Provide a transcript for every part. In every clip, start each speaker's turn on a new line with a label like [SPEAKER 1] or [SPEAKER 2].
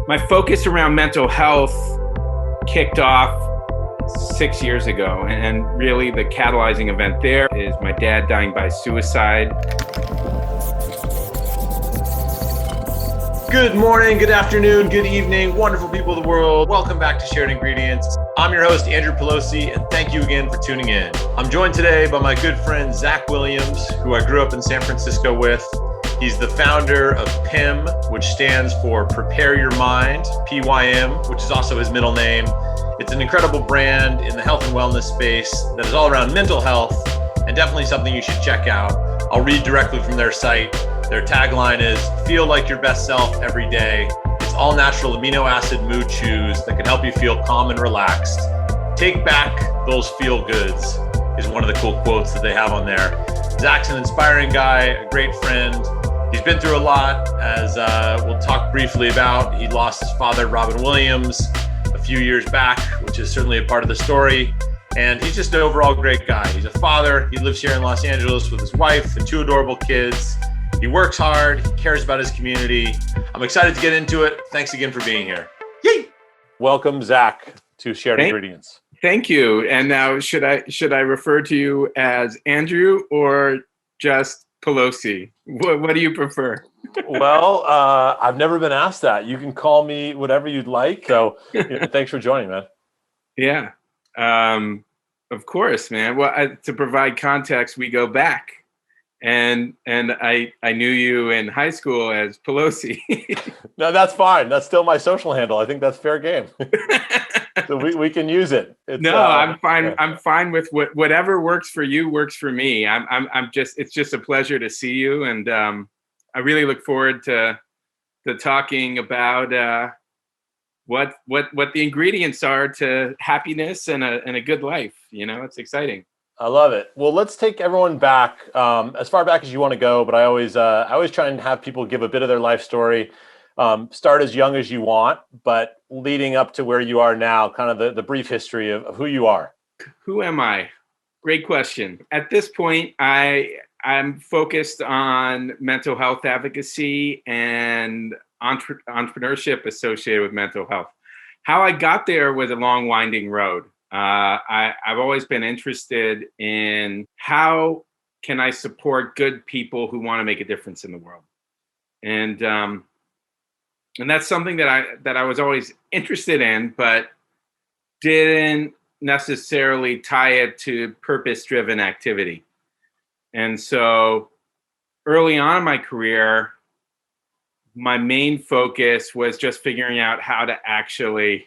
[SPEAKER 1] My focus around mental health kicked off 6 years ago, and really the catalyzing event there is my dad dying by suicide.
[SPEAKER 2] Good morning, good afternoon, good evening, wonderful people of the world. Welcome back to Shared Ingredients. I'm your host, Andrew Pelosi, and thank you again for tuning in. I'm joined today by my good friend, Zak Williams, who I grew up in San Francisco with. He's the founder of PYM, which stands for Prepare Your Mind, PYM, which is also his middle name. It's an incredible brand in the health and wellness space that is all around mental health, and definitely something you should check out. I'll read directly from their site. Their tagline is, feel like your best self every day. It's all natural amino acid mood chews that can help you feel calm and relaxed. Take back those feel goods is one of the cool quotes that they have on there. Zak's an inspiring guy, a great friend. He's been through a lot, as we'll talk briefly about. He lost his father, Robin Williams, a few years back, which is certainly a part of the story. And he's just an overall great guy. He's a father. He lives here in Los Angeles with his wife and two adorable kids. He works hard. He cares about his community. I'm excited to get into it. Thanks again for being here. Yay! Welcome, Zak, to Shared Ingredients.
[SPEAKER 1] Thank you. And now, should I refer to you as Andrew or just Pelosi? What do you prefer?
[SPEAKER 2] Well, I've never been asked that. You can call me whatever you'd like. So thanks for joining, man.
[SPEAKER 1] Yeah, of course, man. Well, to provide context, we go back. And I knew you in high school as Pelosi.
[SPEAKER 2] No, that's fine. That's still my social handle. I think that's fair game. So we can use it.
[SPEAKER 1] I'm fine. Yeah. I'm fine with whatever works for you works for me. It's just a pleasure to see you, and I really look forward to talking about what the ingredients are to happiness and a good life. You know, it's exciting.
[SPEAKER 2] I love it. Well, let's take everyone back, as far back as you want to go. But I always try and have people give a bit of their life story. Start as young as you want, but leading up to where you are now, kind of the brief history of who you are.
[SPEAKER 1] Who am I? Great question. At this point, I'm focused on mental health advocacy and entrepreneurship associated with mental health. How I got there was a long, winding road. I've always been interested in how can I support good people who want to make a difference in the world, and that's something that I was always interested in, but didn't necessarily tie it to purpose-driven activity. And so, early on in my career, my main focus was just figuring out how to actually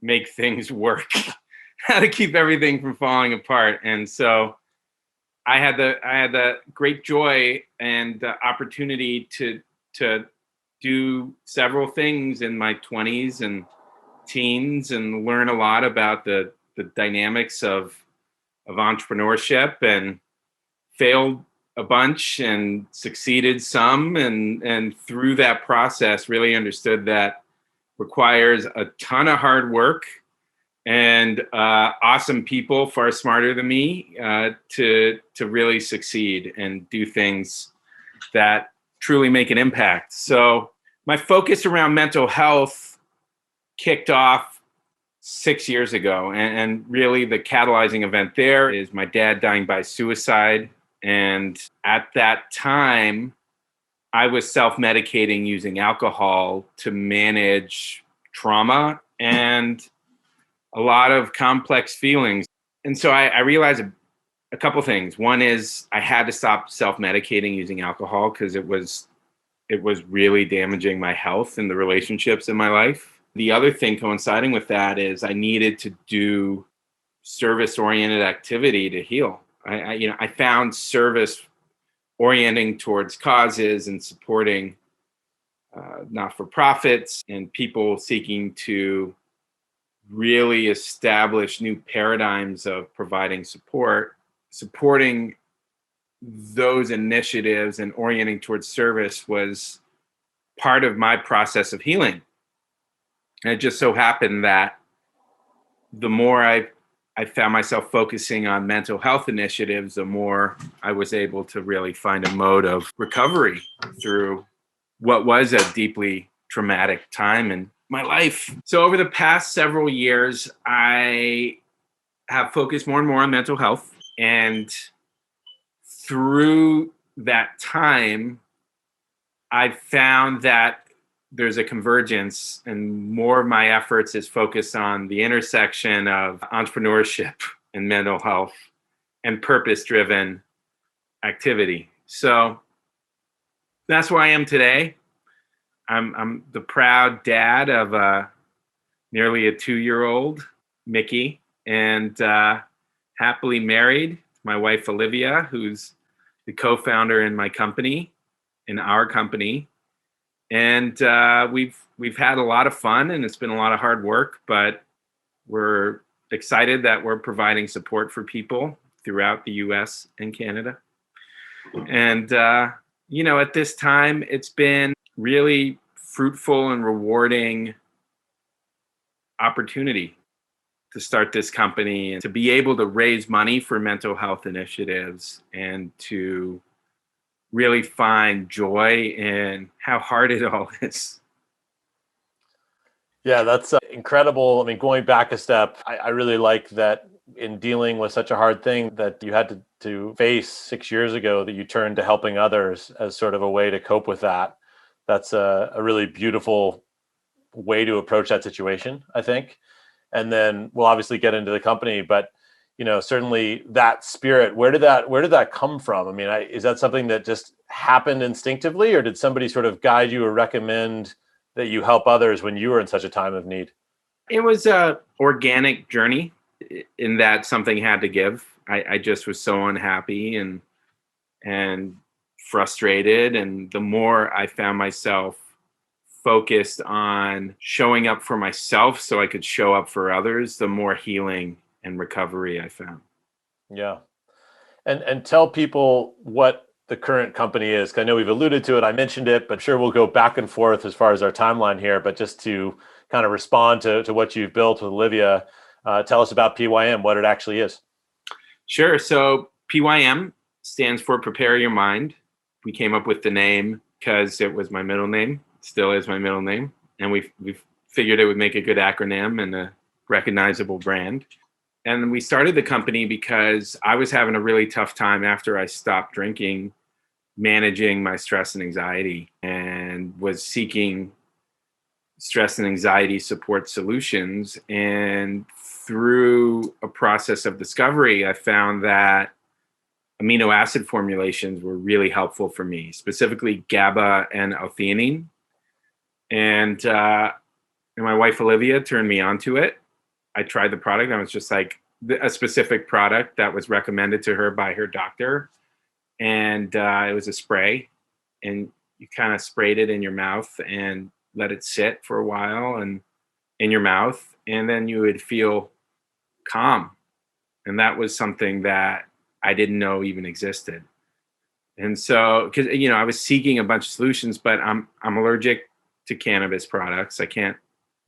[SPEAKER 1] make things work. How to keep everything from falling apart. And so I had the great joy and the opportunity to do several things in my 20s and teens and learn a lot about the dynamics of entrepreneurship, and failed a bunch and succeeded some, and through that process really understood that requires a ton of hard work and awesome people far smarter than me to really succeed and do things that truly make an impact. So my focus around mental health kicked off 6 years ago, and really the catalyzing event there is my dad dying by suicide. And at that time, I was self-medicating using alcohol to manage trauma and a lot of complex feelings. And so I realized a couple things. One is I had to stop self-medicating using alcohol because it was really damaging my health and the relationships in my life. The other thing coinciding with that is I needed to do service-oriented activity to heal. I found service orienting towards causes and supporting not-for-profits and people seeking to really establish new paradigms of providing support, supporting those initiatives and orienting towards service was part of my process of healing. And it just so happened that the more I found myself focusing on mental health initiatives, the more I was able to really find a mode of recovery through what was a deeply traumatic time in my life. So over the past several years, I have focused more and more on mental health. And through that time, I've found that there's a convergence, and more of my efforts is focused on the intersection of entrepreneurship and mental health and purpose-driven activity. So that's where I am today. I'm the proud dad of nearly a 2-year-old, Mickey, and happily married to my wife, Olivia, who's the co-founder in our company. And we've had a lot of fun, and it's been a lot of hard work, but we're excited that we're providing support for people throughout the US and Canada. And, at this time, it's been really fruitful and rewarding opportunity to start this company and to be able to raise money for mental health initiatives and to really find joy in how hard it all is.
[SPEAKER 2] Yeah, that's incredible. I mean, going back a step, I really like that in dealing with such a hard thing that you had to face 6 years ago, that you turned to helping others as sort of a way to cope with that. That's a really beautiful way to approach that situation, I think. And then we'll obviously get into the company, but certainly that spirit, where did that come from? I mean, is that something that just happened instinctively, or did somebody sort of guide you or recommend that you help others when you were in such a time of need?
[SPEAKER 1] It was a organic journey in that something had to give. I just was so unhappy and frustrated. And the more I found myself focused on showing up for myself so I could show up for others, the more healing and recovery I found.
[SPEAKER 2] Yeah. And tell people what the current company is. 'Cause I know we've alluded to it. I mentioned it, but sure, we'll go back and forth as far as our timeline here. But just to kind of respond to what you've built with Olivia, tell us about PYM, what it actually is.
[SPEAKER 1] Sure. So PYM stands for Prepare Your Mind. We came up with the name because it was my middle name. It still is my middle name. And we've figured it would make a good acronym and a recognizable brand. And we started the company because I was having a really tough time after I stopped drinking, managing my stress and anxiety, and was seeking stress and anxiety support solutions. And through a process of discovery, I found that amino acid formulations were really helpful for me, specifically GABA and L-theanine. And my wife, Olivia, turned me onto it. I tried the product. I was just like, a specific product that was recommended to her by her doctor. And it was a spray, and you kind of sprayed it in your mouth and let it sit for a while and in your mouth. And then you would feel calm. And that was something that I didn't know even existed. And so, because, I was seeking a bunch of solutions, but I'm allergic to cannabis products. I can't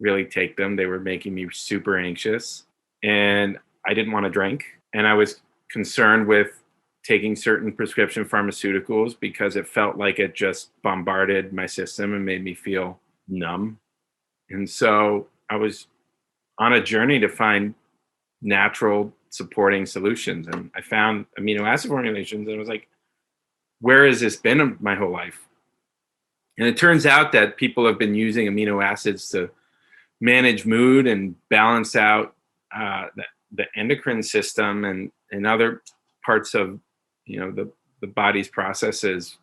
[SPEAKER 1] really take them. They were making me super anxious, and I didn't want to drink. And I was concerned with taking certain prescription pharmaceuticals because it felt like it just bombarded my system and made me feel numb. And so I was on a journey to find natural supporting solutions. And I found amino acid formulations, and I was like, where has this been my whole life? And it turns out that people have been using amino acids to manage mood and balance out the endocrine system and other parts of the body's processes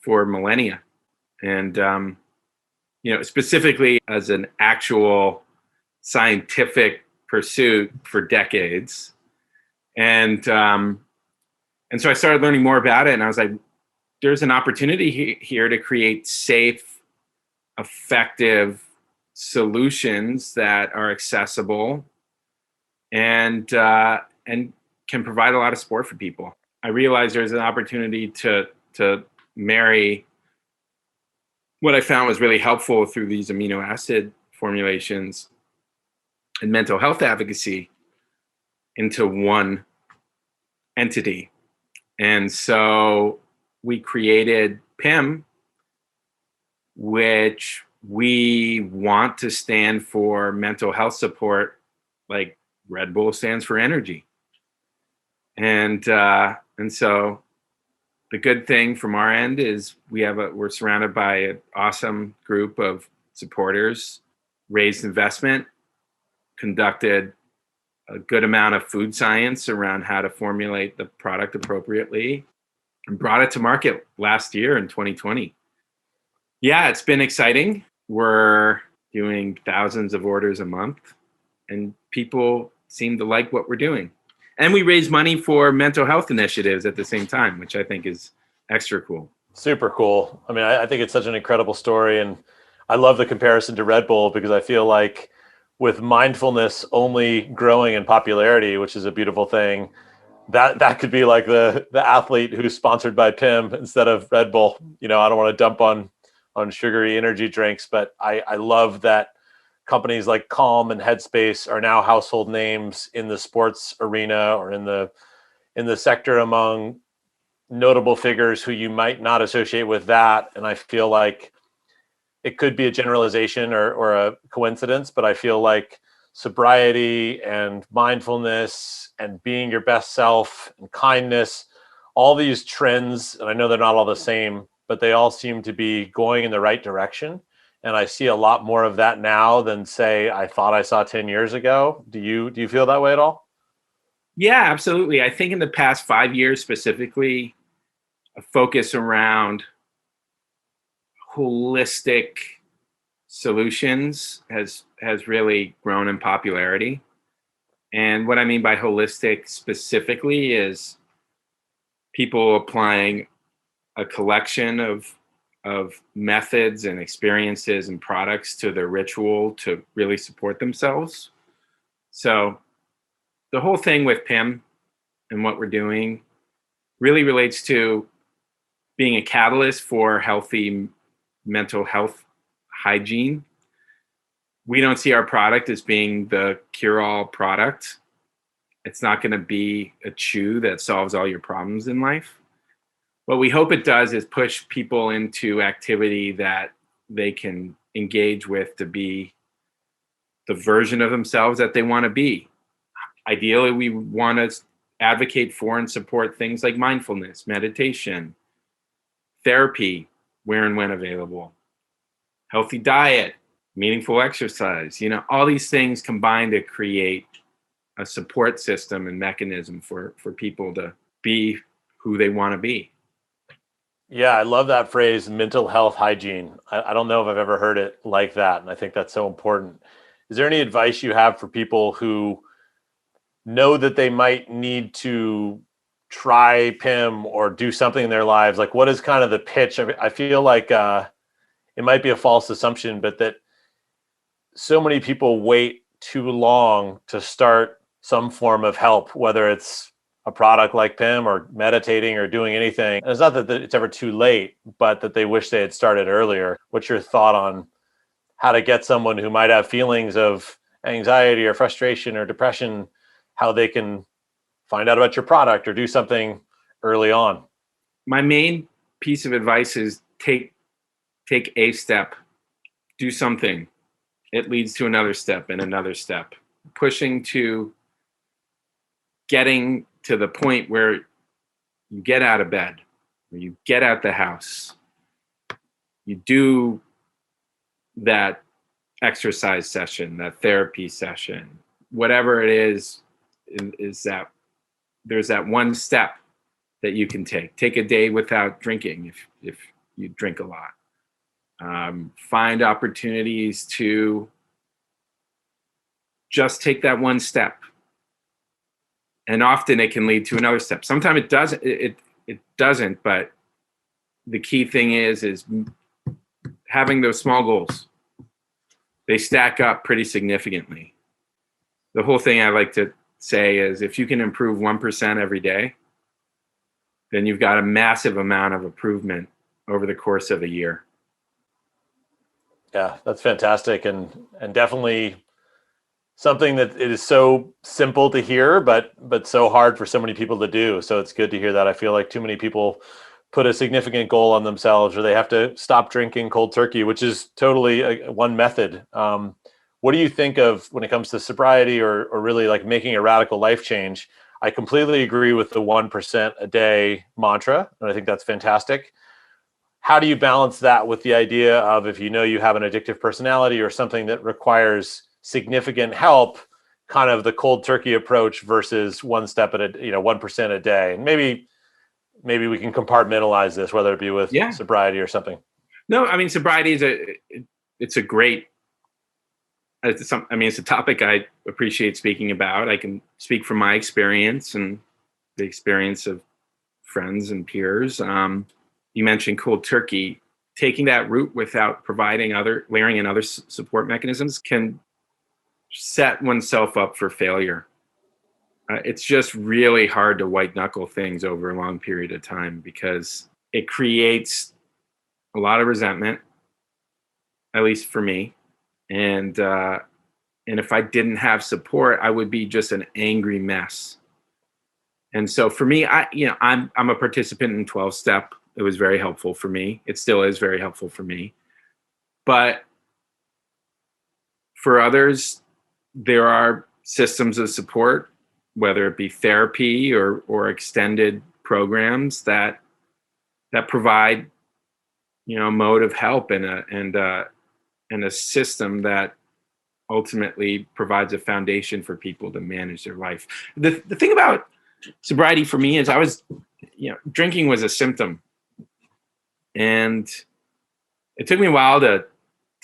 [SPEAKER 1] for millennia. And specifically as an actual scientific pursuit for decades. And so I started learning more about it, and I was like, there's an opportunity here to create safe, effective solutions that are accessible and can provide a lot of support for people. I realized there's an opportunity to marry what I found was really helpful through these amino acid formulations and mental health advocacy into one entity. And so we created PIM, which we want to stand for mental health support, like Red Bull stands for energy. And so the good thing from our end is we're surrounded by an awesome group of supporters, raised investment, conducted a good amount of food science around how to formulate the product appropriately, and brought it to market last year in 2020. Yeah, it's been exciting. We're doing thousands of orders a month, and people seem to like what we're doing. And we raise money for mental health initiatives at the same time, which I think is extra cool.
[SPEAKER 2] Super cool. I mean, I think it's such an incredible story. And I love the comparison to Red Bull, because I feel like with mindfulness only growing in popularity, which is a beautiful thing, that could be like the athlete who's sponsored by PIM instead of Red Bull. I don't want to dump on sugary energy drinks, but I love that companies like Calm and Headspace are now household names in the sports arena or in the sector among notable figures who you might not associate with that. And I feel like it could be a generalization or a coincidence, but I feel like sobriety and mindfulness and being your best self and kindness, all these trends, and I know they're not all the same, but they all seem to be going in the right direction. And I see a lot more of that now than, say, I thought I saw 10 years ago. Do you feel that way at all?
[SPEAKER 1] Yeah, absolutely. I think in the past 5 years specifically, a focus around holistic solutions has really grown in popularity. And what I mean by holistic specifically is people applying a collection of methods and experiences and products to their ritual to really support themselves. So the whole thing with PIM and what we're doing really relates to being a catalyst for healthy mental health hygiene. We don't see our product as being the cure-all product. It's not going to be a chew that solves all your problems in life. What we hope it does is push people into activity that they can engage with to be the version of themselves that they want to be. Ideally, we want to advocate for and support things like mindfulness, meditation, therapy, where and when available, healthy diet, meaningful exercise, all these things combine to create a support system and mechanism for people to be who they want to be.
[SPEAKER 2] Yeah, I love that phrase, mental health hygiene. I don't know if I've ever heard it like that. And I think that's so important. Is there any advice you have for people who know that they might need to try PIM or do something in their lives? Like, what is kind of the pitch? I feel like it might be a false assumption, but that so many people wait too long to start some form of help, whether it's a product like PIM or meditating or doing anything. And it's not that it's ever too late, but that they wish they had started earlier. What's your thought on how to get someone who might have feelings of anxiety or frustration or depression, how they can find out about your product or do something early on?
[SPEAKER 1] My main piece of advice is take a step, do something. It leads to another step and another step, pushing to getting to the point where you get out of bed, where you get out the house, you do that exercise session, that therapy session, whatever it is that there's that one step that you can take a day without drinking if you drink a lot. Find opportunities to just take that one step. And often it can lead to another step. Sometimes it doesn't, it doesn't, but the key thing is having those small goals. They stack up pretty significantly. The whole thing I like to say is if you can improve 1% every day, then you've got a massive amount of improvement over the course of a year.
[SPEAKER 2] Yeah, that's fantastic. And definitely something that it is so simple to hear, but so hard for so many people to do. So it's good to hear that. I feel like too many people put a significant goal on themselves, or they have to stop drinking cold turkey, which is totally one method. What do you think of when it comes to sobriety or really like making a radical life change? I completely agree with the 1% a day mantra, and I think that's fantastic. How do you balance that with the idea of, if you know you have an addictive personality or something that requires significant help, kind of the cold turkey approach versus one step at 1% a day? And maybe we can compartmentalize this, whether it be with sobriety or something.
[SPEAKER 1] No, I mean, sobriety it's a great, it's a topic I appreciate speaking about. I can speak from my experience and the experience of friends and peers. You mentioned cold turkey. Taking that route without layering in other support mechanisms can set oneself up for failure. It's just really hard to white knuckle things over a long period of time because it creates a lot of resentment, at least for me. And if I didn't have support, I would be just an angry mess. And so for me, I'm a participant in 12-step. It was very helpful for me. It still is very helpful for me. But for others, there are systems of support, whether it be therapy or extended programs that provide, a mode of help and a system that ultimately provides a foundation for people to manage their life. The thing about sobriety for me is drinking was a symptom. And it took me a while to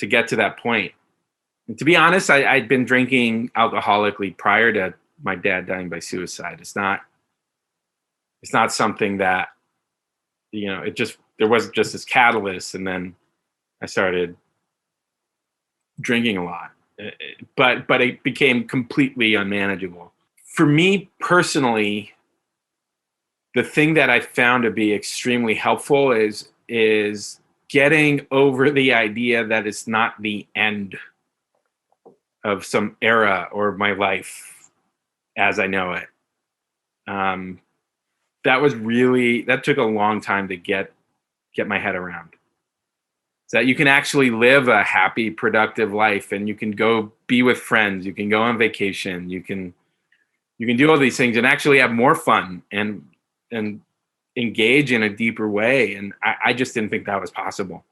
[SPEAKER 1] get to that point. And to be honest, I'd been drinking alcoholically prior to my dad dying by suicide. It's not something that, there wasn't just this catalyst, and then I started drinking a lot. But it became completely unmanageable. For me personally, the thing that I found to be extremely helpful is getting over the idea that it's not the end of some era or my life as I know it. That took a long time to get my head around. So that you can actually live a happy, productive life, and you can go be with friends, you can go on vacation, you can do all these things and actually have more fun and engage in a deeper way. And I just didn't think that was possible.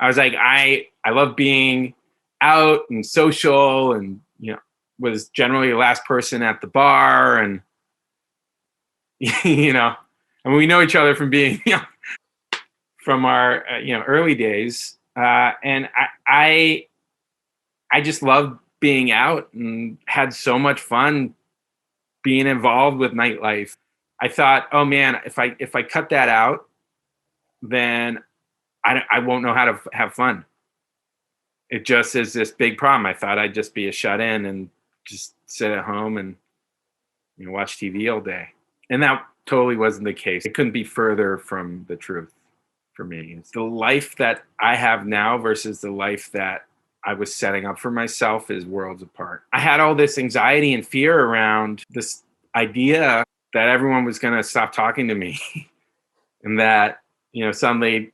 [SPEAKER 1] I was like, I love being out and social, and was generally the last person at the bar, and we know each other from being from our early days, and I just loved being out and had so much fun being involved with nightlife. I thought, oh man, if I cut that out, then I won't know how to have fun. It just is this big problem. I thought I'd just be a shut-in and just sit at home and watch TV all day. And that totally wasn't the case. It couldn't be further from the truth for me. It's the life that I have now versus the life that I was setting up for myself is worlds apart. I had all this anxiety and fear around this idea that everyone was going to stop talking to me and that, suddenly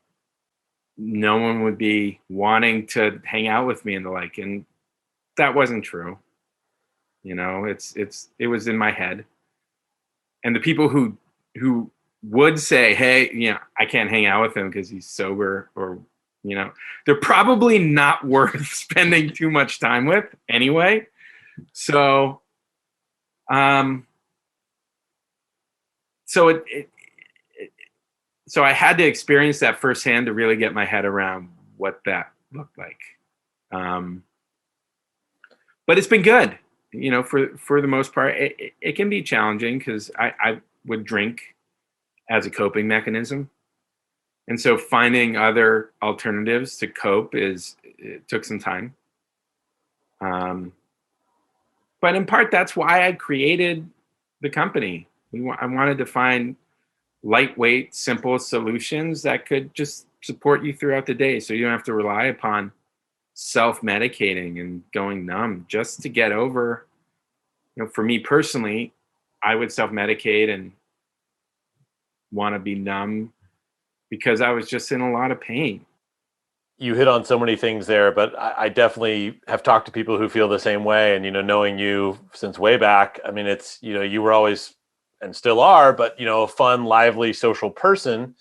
[SPEAKER 1] no one would be wanting to hang out with me and the like. And that wasn't true. It was in my head. And the people who would say, hey, I can't hang out with him because he's sober, or, they're probably not worth spending too much time with anyway. So, so I had to experience that firsthand to really get my head around what that looked like. But it's been good, for the most part. It can be challenging because I would drink as a coping mechanism. And so finding other alternatives to cope it took some time. But in part, that's why I created the company. I wanted to find lightweight, simple solutions that could just support you throughout the day, so you don't have to rely upon self-medicating and going numb just to get over. For me personally, I would self-medicate and want to be numb because I was just in a lot of pain.
[SPEAKER 2] You hit on so many things there, but I definitely have talked to people who feel the same way. And, knowing you since way back, I mean, it's, you were always and still are, but, a fun, lively, social person.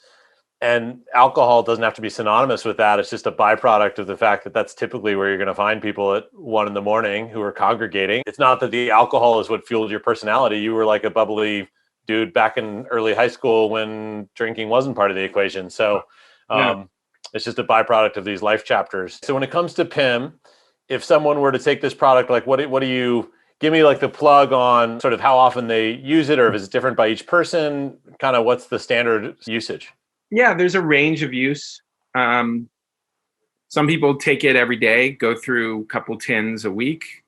[SPEAKER 2] And alcohol doesn't have to be synonymous with that. It's just a byproduct of the fact that that's typically where you're going to find people at 1 a.m. who are congregating. It's not that the alcohol is what fueled your personality. You were like a bubbly dude back in early high school when drinking wasn't part of the equation. So it's just a byproduct of these life chapters. So when it comes to PIM, if someone were to take this product, like what do you give me like the plug on sort of how often they use it, or if it's different by each person, kind of what's the standard usage?
[SPEAKER 1] Yeah, there's a range of use. Some people take it every day, go through a couple tins a week.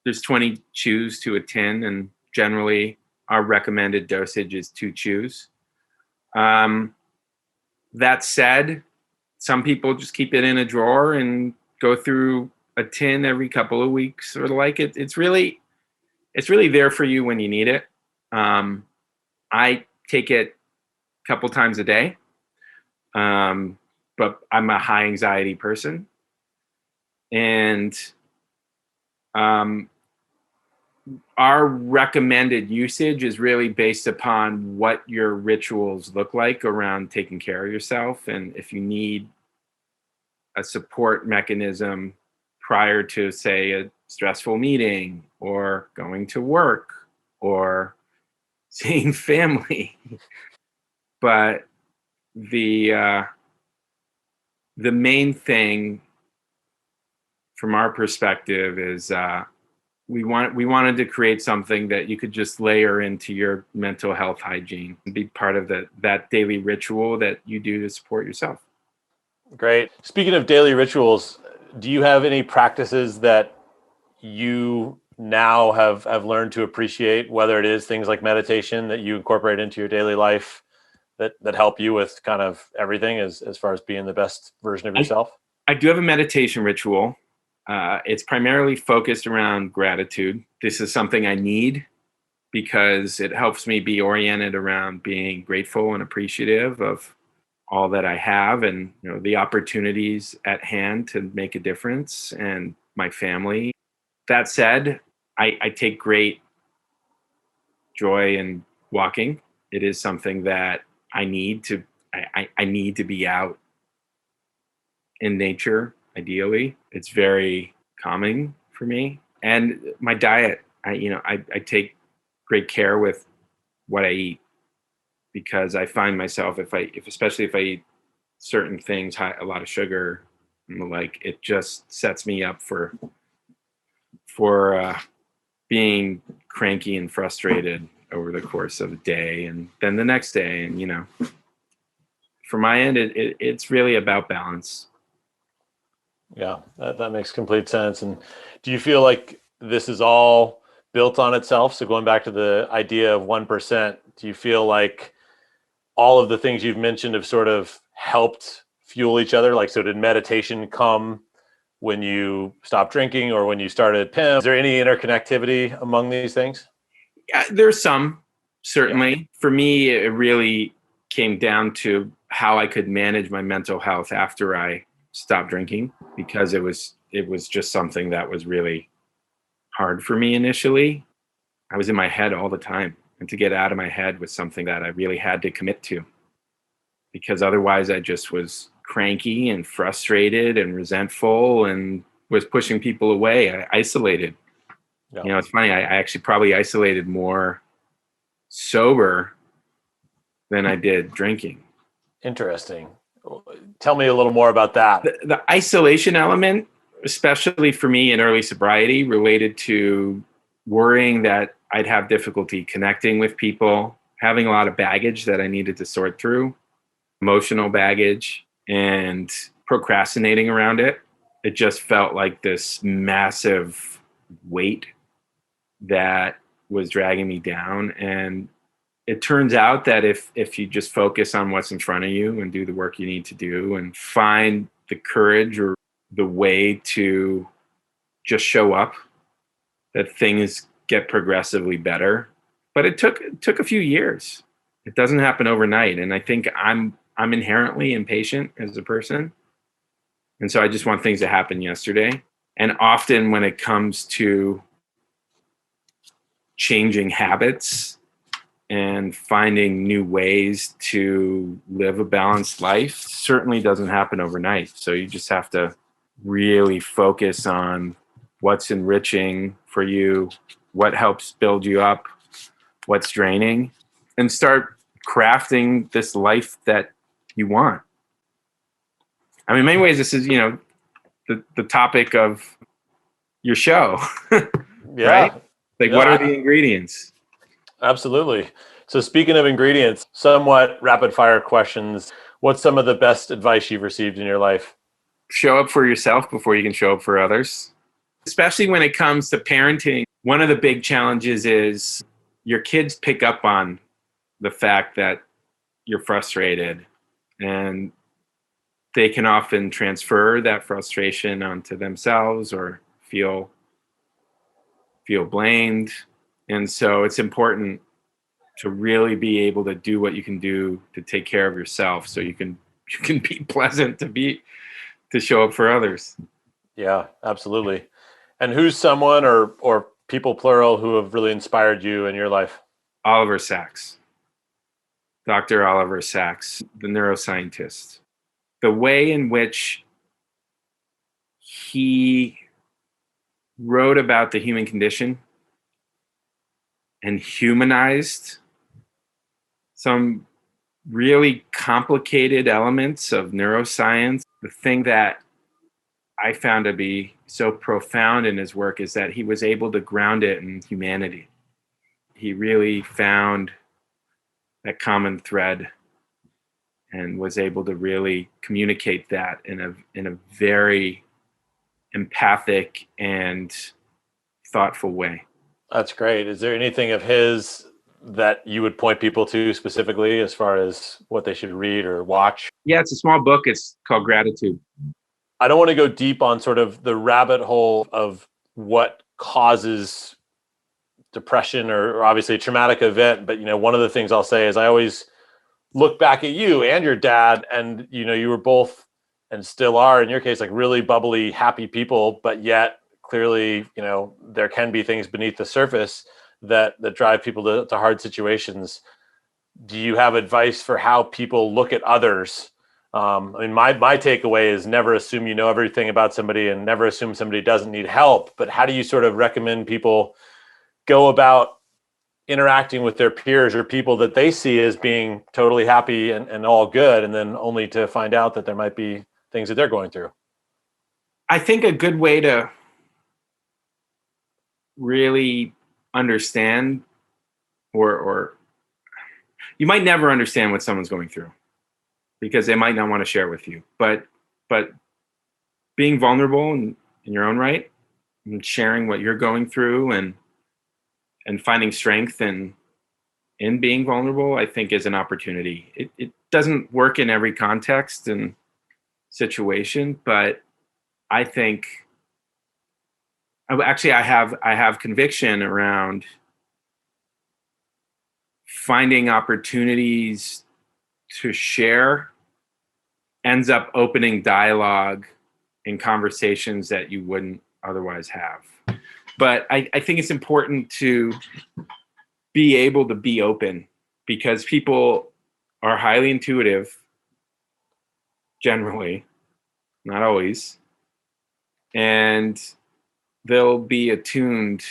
[SPEAKER 1] There's 20 chews to a tin, and generally our recommended dosage is 2 chews. That said, some people just keep it in a drawer and go through a tin every couple of weeks or like it. It's really there for you when you need it. I take it a couple times a day. But I'm a high anxiety person, and our recommended usage is really based upon what your rituals look like around taking care of yourself. And if you need a support mechanism prior to, say, a stressful meeting or going to work or seeing family, but the main thing from our perspective is we wanted to create something that you could just layer into your mental health hygiene and be part of that daily ritual that you do to support yourself.
[SPEAKER 2] Great. Speaking of daily rituals, do you have any practices that you now have learned to appreciate, whether it is things like meditation that you incorporate into your daily life that help you with kind of everything as far as being the best version of yourself?
[SPEAKER 1] I do have a meditation ritual. It's primarily focused around gratitude. This is something I need because it helps me be oriented around being grateful and appreciative of all that I have and the opportunities at hand to make a difference and my family. That said, I take great joy in walking. It is something that I need to be out in nature. Ideally, it's very calming for me. And my diet, I take great care with what I eat, because I find myself especially if I eat certain things, a lot of sugar, like it just sets me up for being cranky and frustrated over the course of a day, and then the next day, and from my end, it's really about balance.
[SPEAKER 2] Yeah, that makes complete sense. And do you feel like this is all built on itself? So going back to the idea of 1%, do you feel like all of the things you've mentioned have sort of helped fuel each other? Like, so did meditation come when you stopped drinking or when you started PIM? Is there any interconnectivity among these things?
[SPEAKER 1] Yeah, there's some, certainly. Yeah. For me, it really came down to how I could manage my mental health after I stopped drinking, because it was just something that was really hard for me initially. I was in my head all the time, and to get out of my head was something that I really had to commit to, because otherwise I just was cranky and frustrated and resentful and was pushing people away. I isolated. Yeah. It's funny. I actually probably isolated more sober than I did drinking.
[SPEAKER 2] Interesting. Tell me a little more about that.
[SPEAKER 1] The isolation element, especially for me in early sobriety, related to worrying that I'd have difficulty connecting with people, having a lot of baggage that I needed to sort through, emotional baggage, and procrastinating around it. It just felt like this massive weight that was dragging me down. And it turns out that if you just focus on what's in front of you and do the work you need to do and find the courage or the way to just show up, that things get progressively better. But it took a few years. It doesn't happen overnight. And I think I'm I'm inherently impatient as a person. And so I just want things to happen yesterday. And often when it comes to changing habits and finding new ways to live a balanced life, certainly doesn't happen overnight. So you just have to really focus on what's enriching for you, what helps build you up, what's draining, and start crafting this life that you want. I mean, in many ways, this is, the topic of your show,
[SPEAKER 2] Yeah.
[SPEAKER 1] right? Like,
[SPEAKER 2] No,
[SPEAKER 1] what are the ingredients?
[SPEAKER 2] Absolutely. So speaking of ingredients, somewhat rapid fire questions. What's some of the best advice you've received in your life?
[SPEAKER 1] Show up for yourself before you can show up for others. Especially when it comes to parenting, one of the big challenges is your kids pick up on the fact that you're frustrated, and they can often transfer that frustration onto themselves or feel blamed. And so it's important to really be able to do what you can do to take care of yourself so you can be pleasant to show up for others.
[SPEAKER 2] Yeah, absolutely. And who's someone or people plural who have really inspired you in your life?
[SPEAKER 1] Oliver Sacks, Dr. Oliver Sacks, the neuroscientist. The way in which he wrote about the human condition and humanized some really complicated elements of neuroscience. The thing that I found to be so profound in his work is that he was able to ground it in humanity. He really found that common thread and was able to really communicate that in a very empathic and thoughtful way.
[SPEAKER 2] That's great. Is there anything of his that you would point people to specifically as far as what they should read or watch?
[SPEAKER 1] Yeah, it's a small book. It's called Gratitude.
[SPEAKER 2] I don't want to go deep on sort of the rabbit hole of what causes depression or obviously a traumatic event. But, one of the things I'll say is I always look back at you and your dad, and, you were both and still are, in your case, like really bubbly, happy people, but yet clearly, there can be things beneath the surface that drive people to hard situations. Do you have advice for how people look at others? My takeaway is never assume you know everything about somebody and never assume somebody doesn't need help. But how do you sort of recommend people go about interacting with their peers or people that they see as being totally happy and all good, and then only to find out that there might be things that they're going through?
[SPEAKER 1] I think a good way to really understand, or you might never understand what someone's going through because they might not want to share with you, but being vulnerable in your own right and sharing what you're going through and finding strength in being vulnerable, I think is an opportunity. It doesn't work in every context and situation, but I think actually I have conviction around finding opportunities to share ends up opening dialogue in conversations that you wouldn't otherwise have. But I think it's important to be able to be open because people are highly intuitive, generally, not always, and they'll be attuned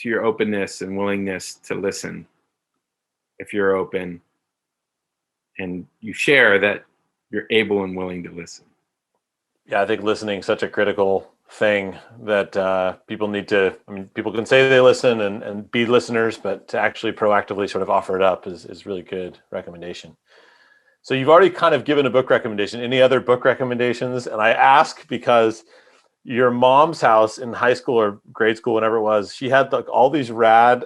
[SPEAKER 1] to your openness and willingness to listen if you're open and you share that you're able and willing to listen.
[SPEAKER 2] Yeah, I think listening is such a critical thing that people need to, people can say they listen and be listeners, but to actually proactively sort of offer it up is really good recommendation. So you've already kind of given a book recommendation. Any other book recommendations? And I ask because your mom's house in high school or grade school, whenever it was, she had like all these rad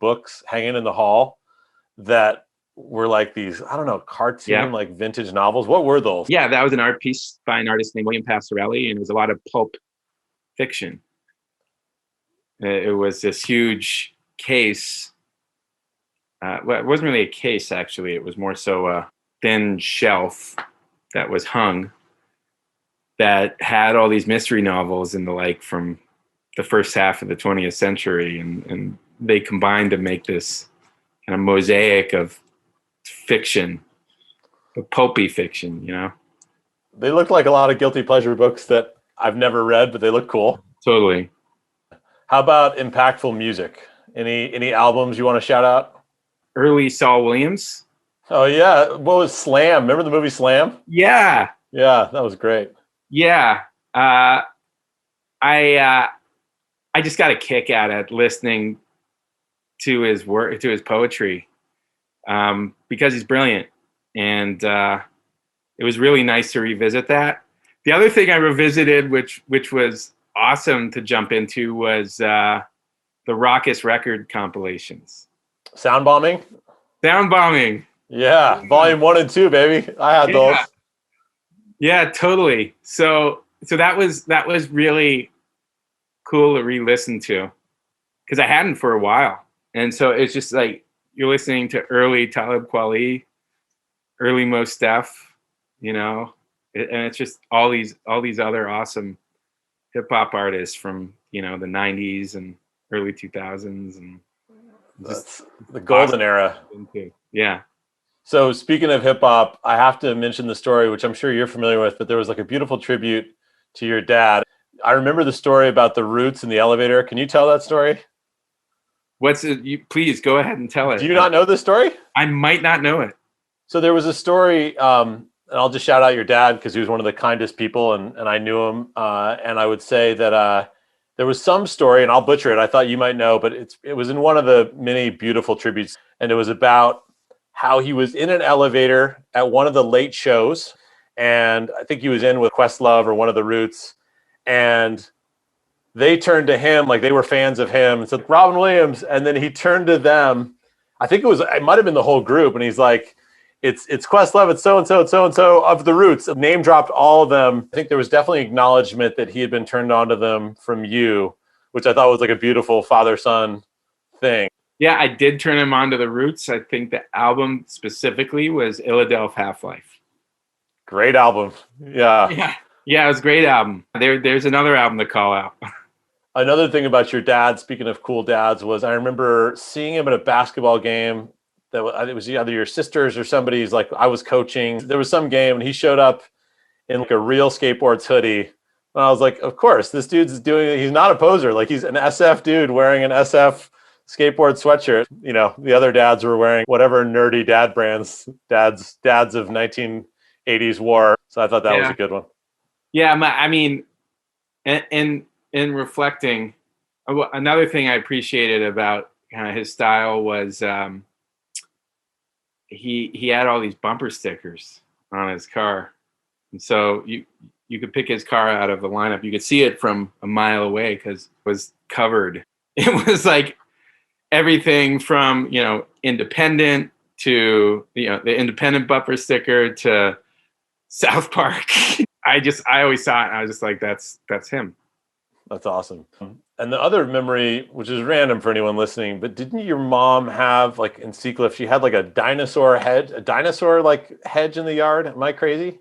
[SPEAKER 2] books hanging in the hall that were like these, I don't know, cartoon, like vintage novels. What were those?
[SPEAKER 1] Yeah, that was an art piece by an artist named William Passarelli, and it was a lot of pulp fiction. It was this huge case. Well, it wasn't really a case, actually. It was more so a thin shelf that was hung that had all these mystery novels in the like from the first half of the 20th century, and they combined to make this kind of mosaic of fiction, of pulpy fiction, you know?
[SPEAKER 2] They look like a lot of guilty pleasure books that I've never read, but they look cool.
[SPEAKER 1] Totally.
[SPEAKER 2] How about impactful music? Any albums you want to shout out?
[SPEAKER 1] Early Saul Williams.
[SPEAKER 2] Oh yeah, what was Slam? Remember the movie Slam?
[SPEAKER 1] Yeah.
[SPEAKER 2] Yeah, that was great.
[SPEAKER 1] Yeah. I just got a kick out of listening to his work, to his poetry, because he's brilliant. And it was really nice to revisit that. The other thing I revisited, which was awesome to jump into, was the Raucous record compilations.
[SPEAKER 2] Sound Bombing?
[SPEAKER 1] Sound Bombing.
[SPEAKER 2] Yeah, volume 1 and 2, baby. I had those.
[SPEAKER 1] Yeah, totally. So that was really cool to re-listen to, because I hadn't for a while. And so it's just like you're listening to early Talib Kweli, early Mos Def, you know, and it's just all these other awesome hip hop artists from, you know, the 90s and early 2000s, and
[SPEAKER 2] that's the golden era.
[SPEAKER 1] Yeah.
[SPEAKER 2] So speaking of hip hop, I have to mention the story, which I'm sure you're familiar with, but there was like a beautiful tribute to your dad. I remember the story about the Roots in the elevator. Can you tell that story?
[SPEAKER 1] What's it? Please go ahead and tell it.
[SPEAKER 2] Do you not know this story?
[SPEAKER 1] I might not know it.
[SPEAKER 2] So there was a story, and I'll just shout out your dad because he was one of the kindest people, and I knew him. And I would say that there was some story, and I'll butcher it. I thought you might know, but it was in one of the many beautiful tributes, and it was about how he was in an elevator at one of the late shows, and I think he was in with Questlove or one of the Roots, and they turned to him like they were fans of him and said, Robin Williams, and then he turned to them. I think it might have been the whole group, and he's like, it's Questlove, it's so-and-so of the Roots. Name dropped all of them. I think there was definitely acknowledgement that he had been turned on to them from you, which I thought was like a beautiful father-son thing.
[SPEAKER 1] Yeah, I did turn him on to the Roots. I think the album specifically was Illadelph Half-Life.
[SPEAKER 2] Great album. Yeah,
[SPEAKER 1] it was a great album. There's another album to call out.
[SPEAKER 2] Another thing about your dad, speaking of cool dads, was I remember seeing him at a basketball game. It was either your sister's or somebody's. Like I was coaching. There was some game, and he showed up in like a Real Skateboards hoodie. And I was like, of course, this dude's doing it. He's not a poser. Like he's an SF dude wearing an SF skateboard sweatshirt. You know, the other dads were wearing whatever nerdy dad brands dads of 1980s wore. So I thought that was a good one.
[SPEAKER 1] Yeah, I mean, in reflecting, another thing I appreciated about kind of his style was he had all these bumper stickers on his car, and so you could pick his car out of the lineup. You could see it from a mile away because it was covered. It was like everything from, you know, Independent to, you know, the Independent bumper sticker to South Park. I always saw it and I was just like, that's him.
[SPEAKER 2] That's awesome. And the other memory, which is random for anyone listening, but didn't your mom have, like in Seacliff, she had like a dinosaur like hedge in the yard? Am I crazy?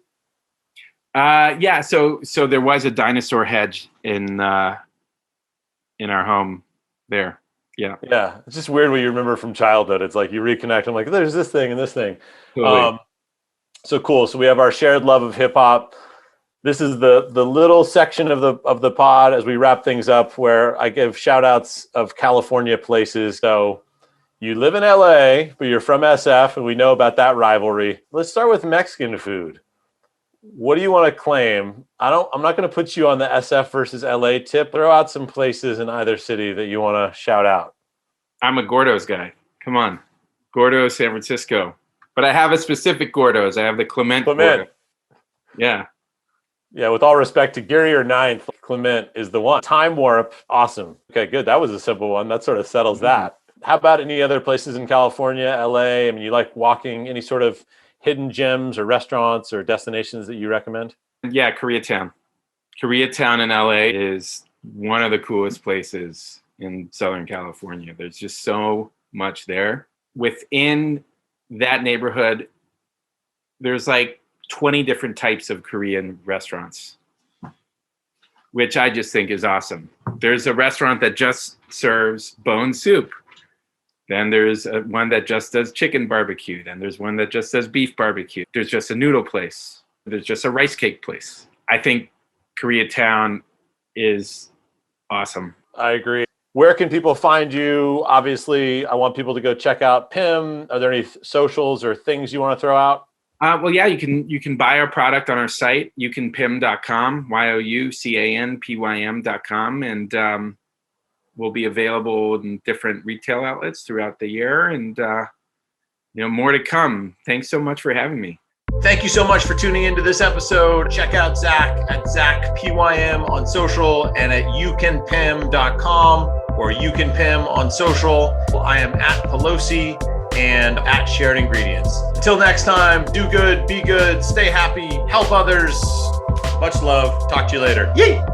[SPEAKER 1] Yeah. So there was a dinosaur hedge in our home there. Yeah.
[SPEAKER 2] Yeah. It's just weird what you remember from childhood. It's like you reconnect. I'm like, there's this thing and this thing.
[SPEAKER 1] Totally.
[SPEAKER 2] So cool. So we have our shared love of hip hop. This is the little section of the pod as we wrap things up where I give shout outs of California places. So you live in LA, but you're from SF, and we know about that rivalry. Let's start with Mexican food. What do you want to claim? I'm not going to put you on the SF versus LA tip. Throw out some places in either city that you want to shout out.
[SPEAKER 1] I'm a Gordo's guy. Come on. Gordo's, San Francisco. But I have a specific Gordo's. I have the Clement. Gordo. Yeah.
[SPEAKER 2] Yeah, with all respect to Gary or Ninth, Clement is the one. Time Warp, awesome. Okay, good. That was a simple one. That sort of settles that. How about any other places in California, LA? I mean, you like walking, any sort of hidden gems or restaurants or destinations that you recommend?
[SPEAKER 1] Yeah, Koreatown. Koreatown in LA is one of the coolest places in Southern California. There's just so much there. Within that neighborhood, there's like 20 different types of Korean restaurants, which I just think is awesome. There's a restaurant that just serves bone soup. Then there's one that just does chicken barbecue. Then there's one that just does beef barbecue. There's just a noodle place. There's just a rice cake place. I think Koreatown is awesome.
[SPEAKER 2] I agree. Where can people find you? Obviously, I want people to go check out Pim. Are there any socials or things you want to throw out?
[SPEAKER 1] Well, yeah, you can buy our product on our site, youcanpym.com, youcanpym.com, and we'll be available in different retail outlets throughout the year, and more to come. Thanks so much for having me.
[SPEAKER 2] Thank you so much for tuning into this episode. Check out Zak at ZakPym on social and at youcanpym.com or youcanpym on social. I am at Pelosi and at Shared Ingredients. Until next time, do good, be good, stay happy, help others. Much love. Talk to you later. Yay!